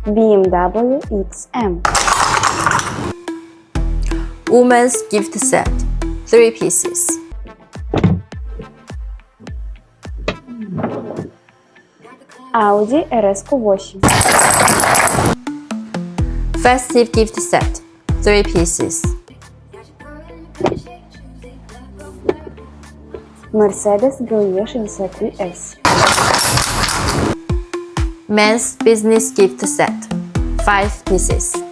BMW XM. Women's gift set, 3 pieces. Audi RS8. Festive gift set, 3 pieces. Mercedes GLE 63S. Men's business gift set, 5 pieces.